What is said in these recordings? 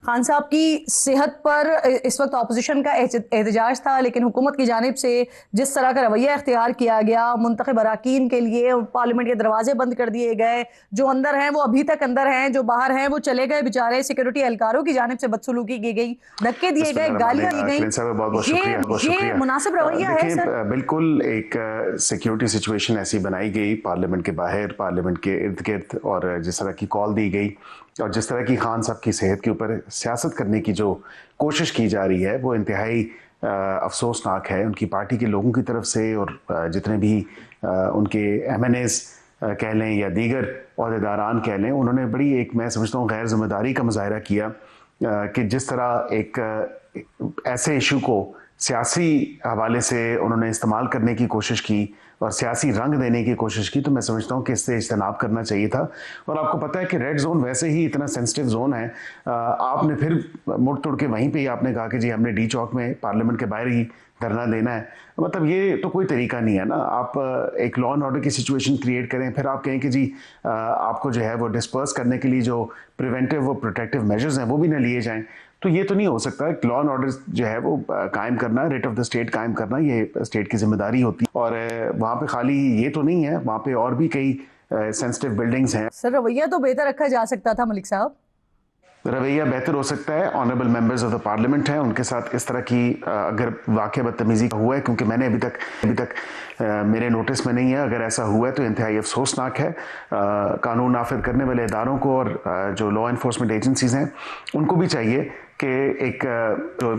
खान साहब की सेहत पर इस वक्त अपोजिशन का एहतजाज था, लेकिन हुकूमत की जानिब से जिस तरह का रवैया इख्तियार किया गया, मुंतखब अरकान के लिए पार्लियामेंट के दरवाजे बंद कर दिए गए, जो अंदर हैं वो अभी तक अंदर हैं, जो बाहर हैं वो चले गए बेचारे, सिक्योरिटी एहलकारों की जानिब से बदसलूकी की गई, धक्के दिए गए, गालियां दी गई। बहुत बहुत ये शुक्रिया, बहुत शुक्रिया। मुनासिब रवैया है सर? बिल्कुल एक सिक्योरिटी सिचुएशन ऐसी बनाई गई पार्लियामेंट के बाहर, पार्लियामेंट के इर्द गिर्द, और जिस तरह की कॉल दी गई और जिस तरह की खान साहब की सेहत के ऊपर सियासत करने की जो कोशिश की जा रही है वो इंतहाई अफसोसनाक है उनकी पार्टी के लोगों की तरफ से, और जितने भी उनके MNAs कह लें या दीगर अहदेदारान कह लें, उन्होंने बड़ी एक, मैं समझता हूँ, गैर जिम्मेदारी का मुजाहरा किया कि जिस तरह एक ऐसे इशू को सियासी हवाले से उन्होंने इस्तेमाल करने की कोशिश की और सियासी रंग देने की कोशिश की, तो मैं समझता हूँ कि इससे इज्तनाब करना चाहिए था। और आपको पता है कि रेड जोन वैसे ही इतना सेंसिटिव जोन है, आपने फिर मुड़ तुड़ के वहीं पे ही आपने कहा कि जी हमने डी चौक में पार्लियामेंट के बाहर ही धरना देना है। मतलब ये तो कोई तरीका नहीं है ना। आप एक लॉ एंड ऑर्डर की सिचुएशन क्रिएट करें, फिर आप कहें कि जी आपको जो है वो डिस्पर्स करने के लिए जो प्रिवेंटिव वो प्रोटेक्टिव मेजर्स हैं वो भी ना लिए जाएं, तो ये तो नहीं हो सकता। लॉ एंड ऑर्डर जो है वो कायम करना, रेट ऑफ द स्टेट कायम करना, ये स्टेट की जिम्मेदारी होती है। और वहाँ पे खाली ये तो नहीं है, वहाँ पे और भी कई सेंसिटिव बिल्डिंग्स हैं। सर रवैया तो बेहतर रखा जा सकता था मलिक साहब। रवैया बेहतर हो सकता है, honourable members of the parliament हैं, उनके साथ इस तरह की अगर वाकई बदतमीजी हुआ है, क्योंकि मैंने अभी तक मेरे नोटिस में नहीं है, अगर ऐसा हुआ है तो इंतहाई अफसोसनाक है। कानून नाफिज करने वाले इदारों को और जो लॉ एनफोर्समेंट एजेंसीज हैं उनको भी चाहिए कि एक जो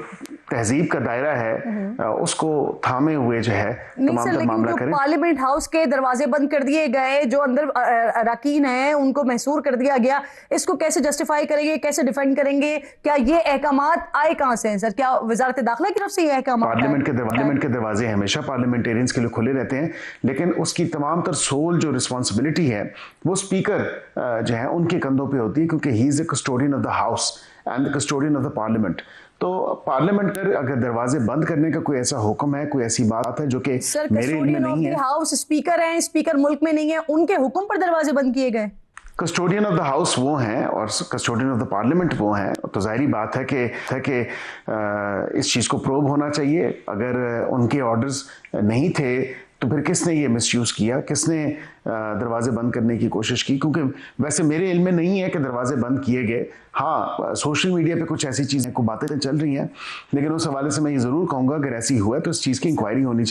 तहजीब का दायरा है उसको थामे हुए जो है तमाम मामला करें। पार्लियामेंट हाउस के दरवाजे बंद कर दिए गए, जो अंदर अरकान हैं उनको महसूर कर दिया गया, इसको कैसे जस्टिफाई करेंगे, कैसे डिफेंड करेंगे? क्या ये अहकामात आए कहां से हैं सर? क्या वजारत दाखिला की तरफ से ये अहकामात? पार्लियामेंट के दरवाजे हमेशा पार्लियामेंटेरियंस के लिए खुले रहते हैं, लेकिन उसकी तमाम तर सोल जो रिस्पॉन्सिबिलिटी है वो स्पीकर जो है उनके कंधों पर होती है, क्योंकि he is the custodian of the house and the custodian of the parliament. तो पार्लियामेंट पर अगर दरवाजे बंद करने का कोई ऐसा हुक्म है, कोई ऐसी बात है जो कि मेरे इल्म में नहीं है। हाउस स्पीकर हैं, स्पीकर मुल्क में नहीं है, उनके हुक्म पर दरवाजे बंद किए गए। कस्टोडियन ऑफ द हाउस वो हैं और कस्टोडियन ऑफ द पार्लियामेंट वो हैं, तो जाहिर बात है कि इस चीज़ को प्रोब होना चाहिए। अगर उनके ऑर्डर्स नहीं थे तो फिर किसने ये मिसयूज़ किया, किसने दरवाजे बंद करने की कोशिश की? क्योंकि वैसे मेरे इल्म में नहीं है कि दरवाजे बंद किए गए। हाँ, सोशल मीडिया पे कुछ ऐसी चीज़ें को बातें चल रही हैं, लेकिन उस हवाले से मैं ये ज़रूर कहूँगा अगर ऐसी हुआ तो इस चीज़ की इंक्वायरी होनी चाहिए।